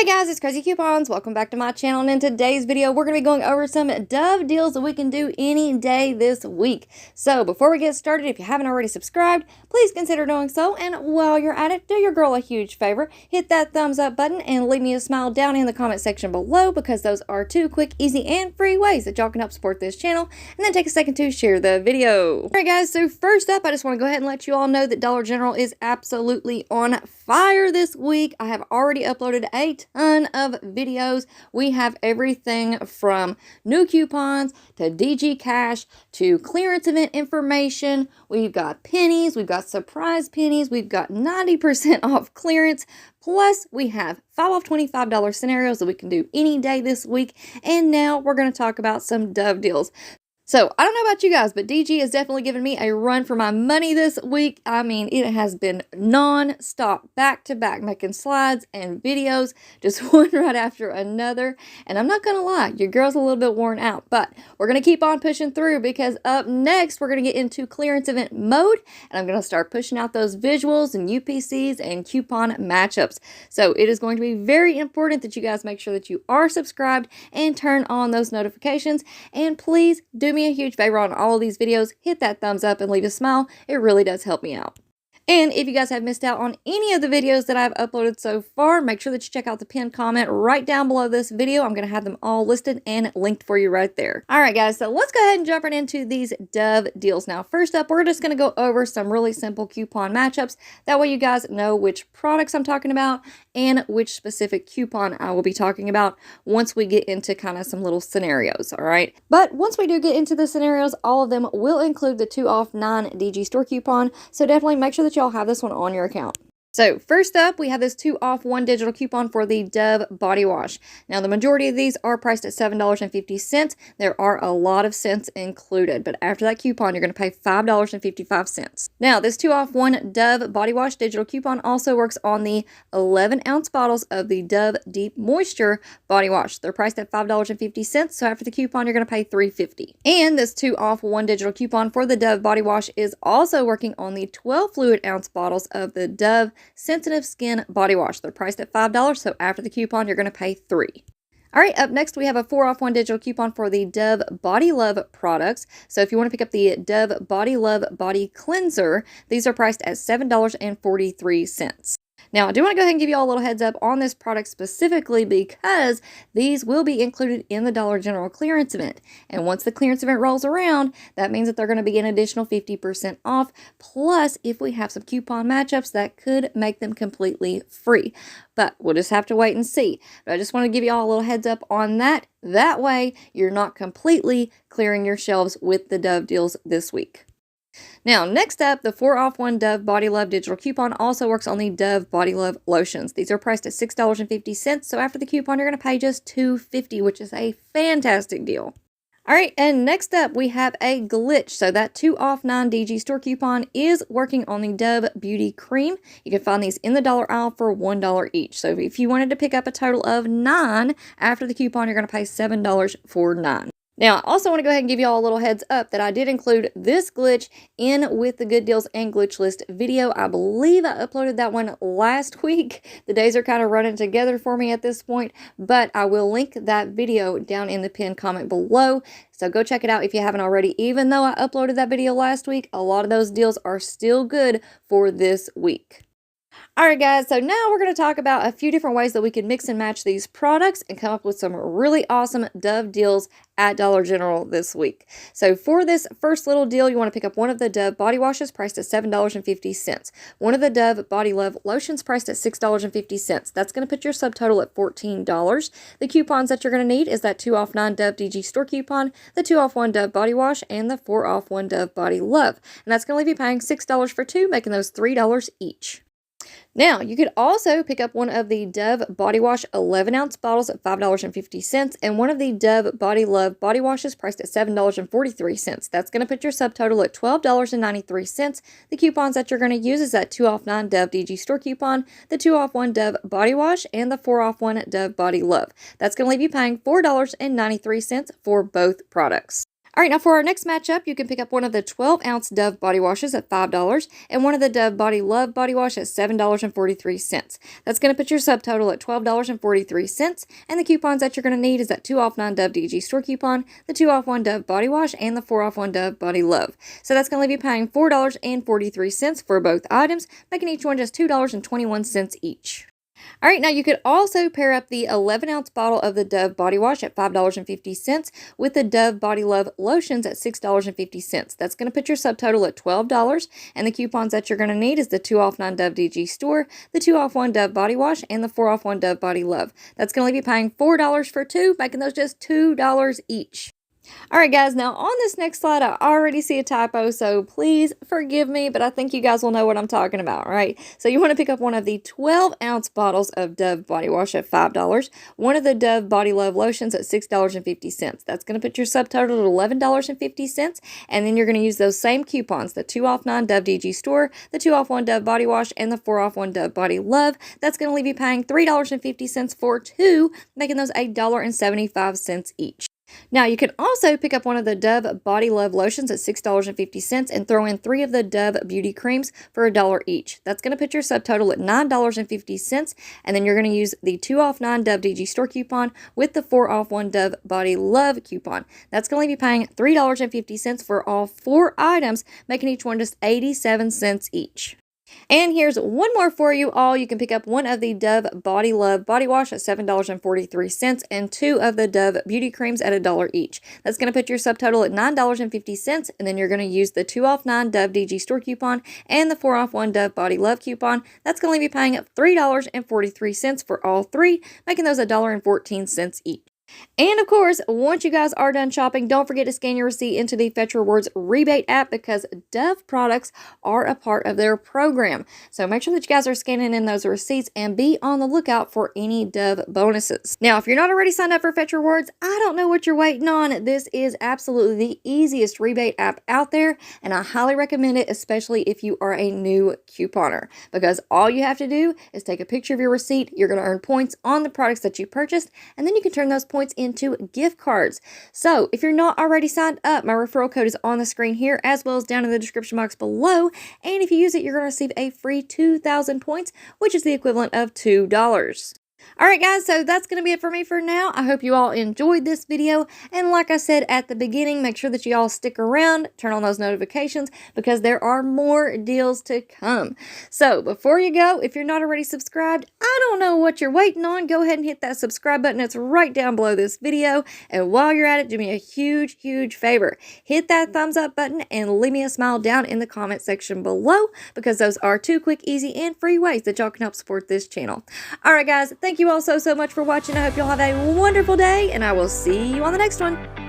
Hey guys, it's Craz-E Coupons. Welcome back to my channel, and in today's video we're going to be going over some Dove deals that we can do any day this week. So before we get started, if you haven't already subscribed, please consider doing so, and while you're at it, do your girl a huge favor. Hit that thumbs up button and leave me a smile down in the comment section below, because those are two quick, easy, and free ways that y'all can help support this channel. And then take a second to share the video. Alright guys, so first up, I just want to go ahead and let you all know that Dollar General is absolutely on fire this week. I have already uploaded a ton of videos. We have everything from new coupons to DG Cash to clearance event information. We've got pennies, we've got surprise pennies, we've got 90% off clearance. Plus, we have 5 off $25 scenarios that we can do any day this week. And now we're going to talk about some Dove deals. So, I don't know about you guys, but DG has definitely given me a run for my money this week. I mean, it has been non-stop, back-to-back, making slides and videos, just one right after another. And I'm not going to lie, your girl's a little bit worn out, but we're going to keep on pushing through, because up next, we're going to get into clearance event mode, and I'm going to start pushing out those visuals and UPCs and coupon matchups. So, it is going to be very important that you guys make sure that you are subscribed and turn on those notifications. And please do me a huge favor on all of these videos, hit that thumbs up and leave a smile. It really does help me out. And if you guys have missed out on any of the videos that I've uploaded so far, make sure that you check out the pinned comment right down below this video. I'm going to have them all listed and linked for you right there. All right, guys, so let's go ahead and jump right into these Dove deals. Now, first up, we're just going to go over some really simple coupon matchups. That way you guys know which products I'm talking about and which specific coupon I will be talking about once we get into kind of some little scenarios, all right? But once we do get into the scenarios, all of them will include the 2 off 9 DG store coupon, so definitely make sure that y'all have this one on your account. So first up, we have this 2 off 1 digital coupon for the Dove body wash. Now, the majority of these are priced at $7.50. There are a lot of cents included, but after that coupon, you're going to pay $5.55. Now, this 2 off 1 Dove body wash digital coupon also works on the 11-ounce bottles of the Dove Deep Moisture body wash. They're priced at $5.50, so after the coupon, you're going to pay $3.50. And this 2 off 1 digital coupon for the Dove body wash is also working on the 12 fluid ounce bottles of the Dove Sensitive Skin body wash. They're priced at $5, so after the coupon, you're going to pay $3. All right, up next, we have a 4 off 1 digital coupon for the Dove Body Love products. So if you want to pick up the Dove Body Love Body Cleanser, these are priced at $7.43. Now, I do want to go ahead and give you all a little heads up on this product specifically, because these will be included in the Dollar General clearance event. And once the clearance event rolls around, that means that they're going to be an additional 50% off. Plus, if we have some coupon matchups, that could make them completely free. But we'll just have to wait and see. But I just want to give you all a little heads up on that. That way, you're not completely clearing your shelves with the Dove deals this week. Now, next up, the 4 off 1 Dove Body Love digital coupon also works on the Dove Body Love lotions. These are priced at $6.50, so after the coupon, you're going to pay just $2.50, which is a fantastic deal. All right, and next up, we have a glitch. So that 2 off 9 DG store coupon is working on the Dove Beauty Cream. You can find these in the dollar aisle for $1 each. So if you wanted to pick up a total of 9, after the coupon, you're going to pay $7 for 9. Now, I also want to go ahead and give you all a little heads up that I did include this glitch in with the Good Deals and Glitch List video. I believe I uploaded that one last week. The days are kind of running together for me at this point, but I will link that video down in the pinned comment below. So go check it out if you haven't already. Even though I uploaded that video last week, a lot of those deals are still good for this week. Alright guys, so now we're going to talk about a few different ways that we can mix and match these products and come up with some really awesome Dove deals at Dollar General this week. So for this first little deal, you want to pick up one of the Dove body washes priced at $7.50. One of the Dove Body Love lotions priced at $6.50. That's going to put your subtotal at $14. The coupons that you're going to need is that 2 off 9 Dove DG store coupon, the 2 off 1 Dove body wash, and the 4 off 1 Dove Body Love. And that's going to leave you paying $6 for 2, making those $3 each. Now, you could also pick up one of the Dove Body Wash 11-ounce bottles at $5.50 and one of the Dove Body Love body washes priced at $7.43. That's going to put your subtotal at $12.93. The coupons that you're going to use is that 2 off 9 Dove DG store coupon, the 2 off 1 Dove Body Wash, and the 4 off 1 Dove Body Love. That's going to leave you paying $4.93 for both products. All right, now for our next matchup, you can pick up one of the 12-ounce Dove body washes at $5 and one of the Dove Body Love body wash at $7.43. That's going to put your subtotal at $12.43, and the coupons that you're going to need is that 2 off 9 Dove DG store coupon, the 2 off 1 Dove body wash, and the 4 off 1 Dove Body Love. So that's going to leave you paying $4.43 for both items, making each one just $2.21 each. All right, now you could also pair up the 11-ounce bottle of the Dove body wash at $5.50 with the Dove Body Love lotions at $6.50. That's going to put your subtotal at $12, and the coupons that you're going to need is the 2 off 9 Dove DG store, the 2 off 1 Dove body wash, and the 4 off 1 Dove Body Love. That's going to leave you paying $4 for two, making those just $2 each. All right, guys, now on this next slide, I already see a typo, so please forgive me, but I think you guys will know what I'm talking about, right? So you want to pick up one of the 12-ounce bottles of Dove body wash at $5, one of the Dove Body Love lotions at $6.50. That's going to put your subtotal at $11.50, and then you're going to use those same coupons, the 2 off 9 Dove DG store, the 2 off 1 Dove body wash, and the 4 off 1 Dove Body Love. That's going to leave you paying $3.50 for two, making those $8.75 each. Now, you can also pick up one of the Dove Body Love lotions at $6.50 and throw in 3 of the Dove beauty creams for $1 each. That's going to put your subtotal at $9.50, and then you're going to use the 2 off 9 Dove DG store coupon with the 4 off 1 Dove Body Love coupon. That's going to leave you paying $3.50 for all 4 items, making each one just 87 cents each. And here's one more for you all. You can pick up one of the Dove Body Love body wash at $7.43 and 2 of the Dove beauty creams at $1 each. That's going to put your subtotal at $9.50, and then you're going to use the 2 off 9 Dove DG store coupon and the 4 off 1 Dove Body Love coupon. That's going to leave you paying $3.43 for all 3, making those $1.14 each. And of course, once you guys are done shopping, don't forget to scan your receipt into the Fetch Rewards rebate app because Dove products are a part of their program. So make sure that you guys are scanning in those receipts and be on the lookout for any Dove bonuses. Now, if you're not already signed up for Fetch Rewards, I don't know what you're waiting on. This is absolutely the easiest rebate app out there, and I highly recommend it, especially if you are a new couponer, because all you have to do is take a picture of your receipt. You're going to earn points on the products that you purchased, and then you can turn those points into gift cards. So if you're not already signed up, my referral code is on the screen here as well as down in the description box below, and if you use it, you're going to receive a free 2,000 points, which is the equivalent of $2. Alright guys, so that's going to be it for me for now. I hope you all enjoyed this video, and like I said at the beginning, make sure that you all stick around, turn on those notifications, because there are more deals to come. So before you go, if you're not already subscribed, I don't know what you're waiting on. Go ahead and hit that subscribe button. It's right down below this video, and while you're at it, do me a huge favor. Hit that thumbs up button and leave me a smile down in the comment section below, because those are 2 quick, easy, and free ways that y'all can help support this channel. Alright guys, thank you all so much for watching. I hope y'all have a wonderful day, and I will see you on the next one.